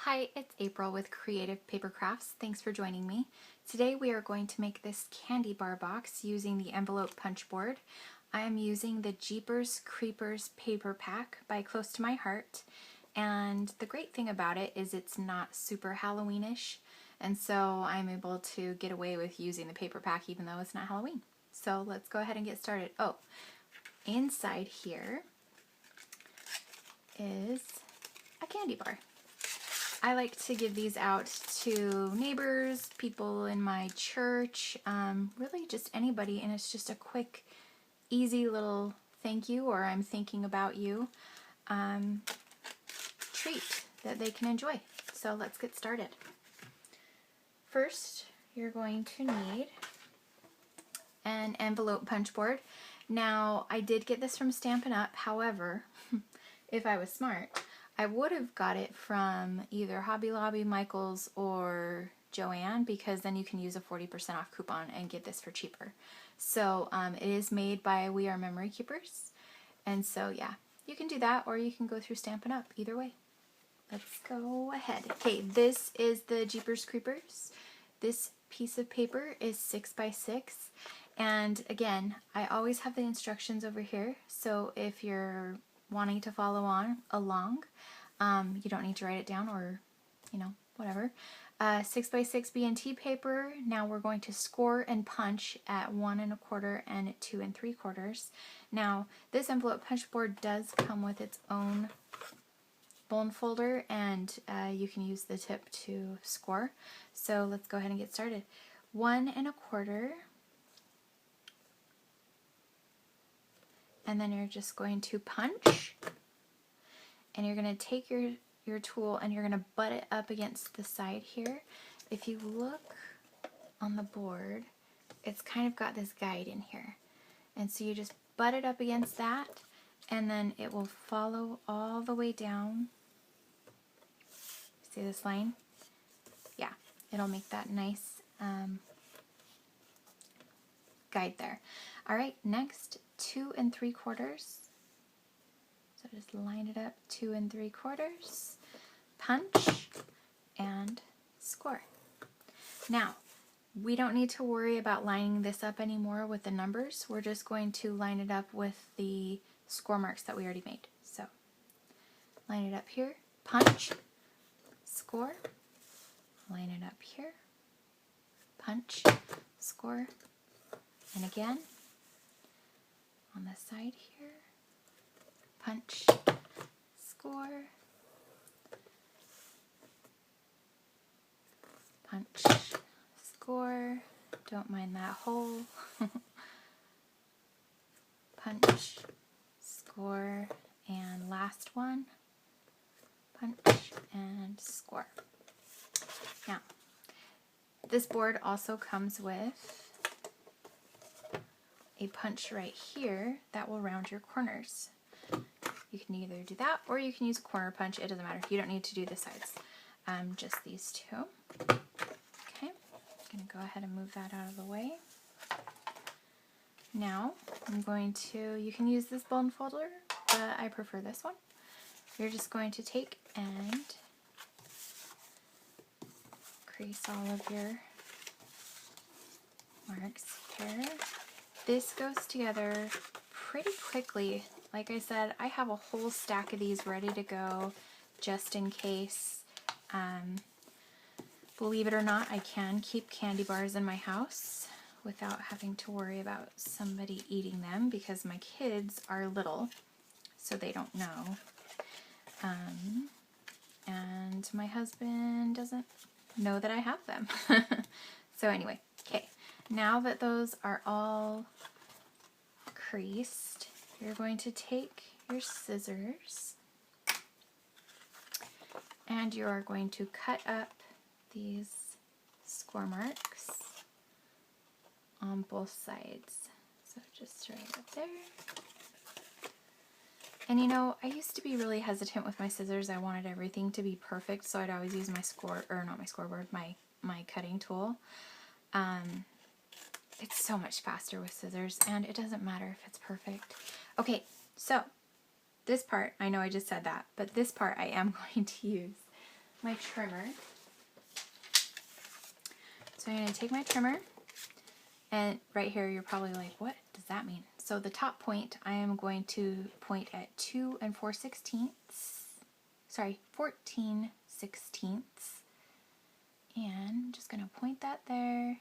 Hi, it's April with Creative Paper Crafts. Thanks for joining me. Today we are going to make this candy bar box using the envelope punch board. I am using the Jeepers Creepers paper pack by Close to My Heart, and the great thing about it is it's not super Halloweenish, and so I'm able to get away with using the paper pack even though it's not Halloween. So let's go ahead and get started. Oh, inside here is a candy bar. I like to give these out to neighbors, people in my church, really just anybody, and it's just a quick, easy little thank you or I'm thinking about you treat that they can enjoy. So let's get started. First, you're going to need an envelope punch board. Now, I did get this from Stampin' Up. However, if I was smart, I would have got it from either Hobby Lobby, Michael's, or Joann, because then you can use a 40% off coupon and get this for cheaper. So it is made by We Are Memory Keepers, and so yeah, you can do that or you can go through Stampin' Up. Either way. Let's go ahead. Okay, this is the Jeepers Creepers. This piece of paper is 6x6, and again, I always have the instructions over here, so if you're wanting to follow along, you don't need to write it down or, whatever. 6x6 B&T paper. Now we're going to score and punch at 1 1/4 and 2 3/4. Now this envelope punch board does come with its own bone folder, and you can use the tip to score. So let's go ahead and get started. 1 1/4. And then you're just going to punch, and you're going to take your tool and you're going to butt it up against the side here. If you look on the board, it's kind of got this guide in here, and so you just butt it up against that, and then it will follow all the way down. See this line? Yeah, it'll make that nice guide there. All right, next, 2 3/4. So just line it up, 2 3/4, punch, and score. Now, we don't need to worry about lining this up anymore with the numbers. We're just going to line it up with the score marks that we already made. So, line it up here, punch, score, line it up here, punch, score, and again, on the side here, punch, score, punch, score, don't mind that hole, punch, score, and last one, punch, and score. Now, this board also comes with a punch right here that will round your corners. You can either do that or you can use a corner punch. It doesn't matter. You don't need to do the sides. Just these two. Okay, I'm going to go ahead and move that out of the way. Now, I'm going to, you can use this bone folder, but I prefer this one. You're just going to take and crease all of your marks here. This goes together pretty quickly. Like I said, I have a whole stack of these ready to go just in case. Believe it or not, I can keep candy bars in my house without having to worry about somebody eating them because my kids are little, so they don't know. And my husband doesn't know that I have them. So anyway, okay. Now that those are all creased, you're going to take your scissors and you are going to cut up these score marks on both sides. So just right up there. And you know, I used to be really hesitant with my scissors. I wanted everything to be perfect, so I'd always use my cutting tool. It's so much faster with scissors, and it doesn't matter if it's perfect. Okay, so this part, I know I just said that, but this part I am going to use my trimmer. So I'm going to take my trimmer, and right here you're probably like, what does that mean? So the top point, I am going to point at 2 4/16, sorry, 14/16, and just going to point that there.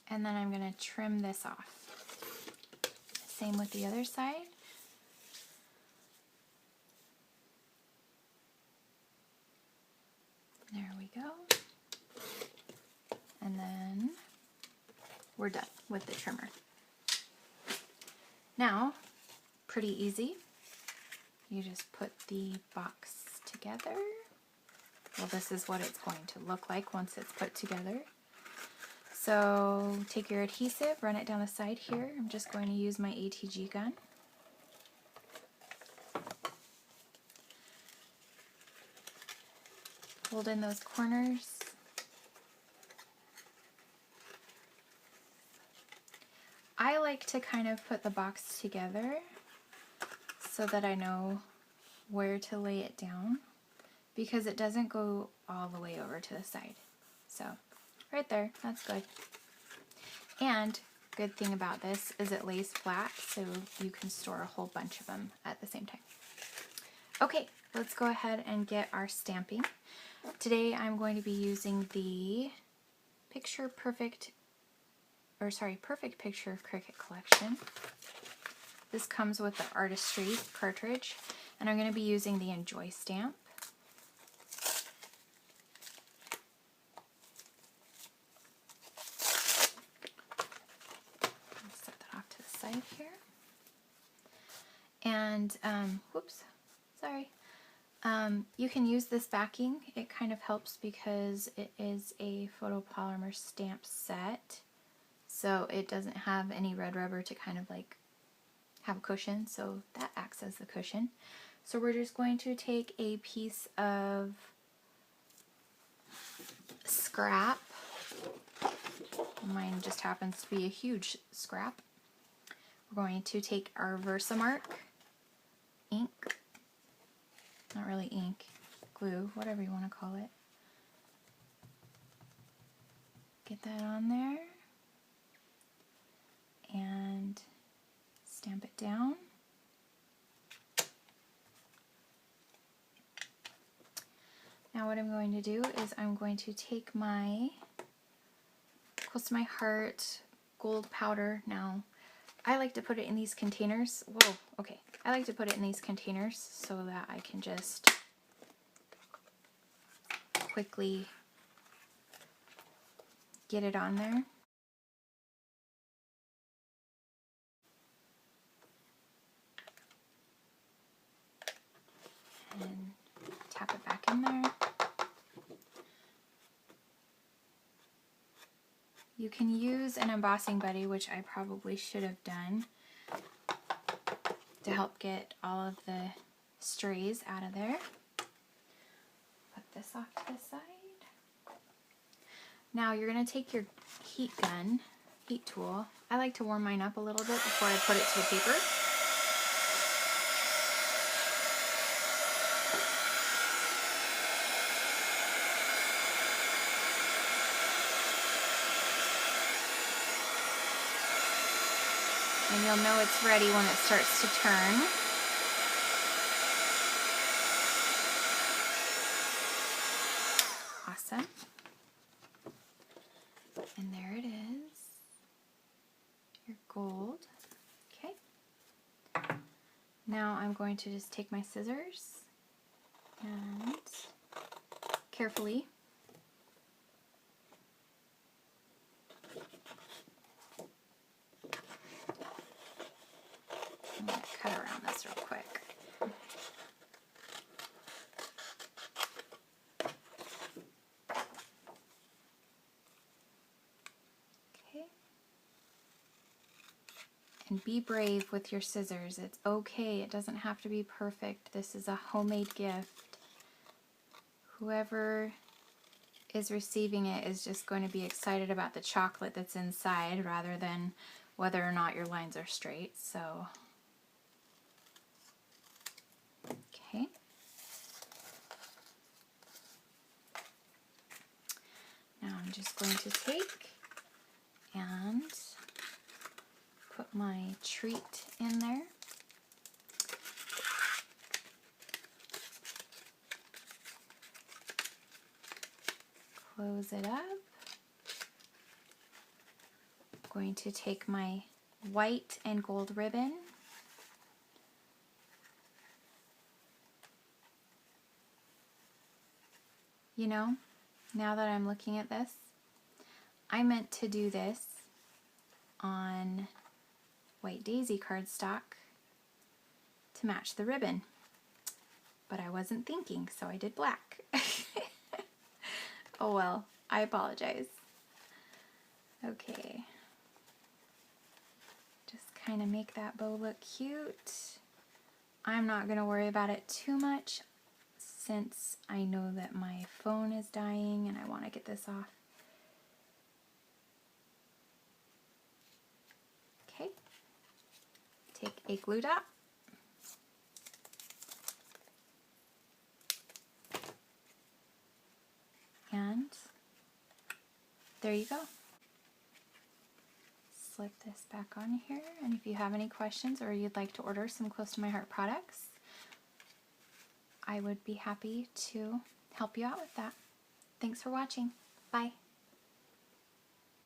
And then I'm going to trim this off. Same with the other side. There we go. And then we're done with the trimmer. Now, pretty easy. You just put the box together. Well, this is what it's going to look like once it's put together. So take your adhesive, run it down the side here. I'm just going to use my ATG gun. Hold in those corners. I like to kind of put the box together so that I know where to lay it down, because it doesn't go all the way over to the side. So right there, that's good. And good thing about this is it lays flat, so you can store a whole bunch of them at the same time. Okay, let's go ahead and get our stamping. Today I'm going to be using the Perfect Picture Cricut collection. This comes with the Artistry cartridge, and I'm going to be using the Enjoy stamp. I'll set that off to the side here. And, whoops, sorry. You can use this backing. It kind of helps because it is a photopolymer stamp set, so it doesn't have any red rubber to kind of like have a cushion, so that acts as the cushion. So we're just going to take a piece of scrap. Mine just happens to be a huge scrap. We're going to take our VersaMark ink. Not really ink, glue, whatever you want to call it. Get that on there and stamp it down. Now what I'm going to do is I'm going to take my close to my heart gold powder. Now I like to put it in these containers. Whoa, okay. I like to put it in these containers so that I can just quickly get it on there. And tap it back in there. You can use an embossing buddy, which I probably should have done, to help get all of the strays out of there. Put this off to the side. Now you're going to take your heat tool. I like to warm mine up a little bit before I put it to the paper. And you'll know it's ready when it starts to turn. Awesome. And there it is. Your gold. Okay. Now I'm going to just take my scissors and carefully I'm going to cut around this real quick. Okay. And be brave with your scissors. It's okay. It doesn't have to be perfect. This is a homemade gift. Whoever is receiving it is just going to be excited about the chocolate that's inside rather than whether or not your lines are straight. So, going to take and put my treat in there. Close it up. I'm going to take my white and gold ribbon. You know, now that I'm looking at this, I meant to do this on white daisy cardstock to match the ribbon, but I wasn't thinking, so I did black. Oh well, I apologize. Okay, just kind of make that bow look cute. I'm not going to worry about it too much since I know that my phone is dying and I want to get this off. Okay, take a glue dot. And there you go. Slip this back on here, and if you have any questions or you'd like to order some Close to My Heart products, I would be happy to help you out with that. Thanks for watching. Bye.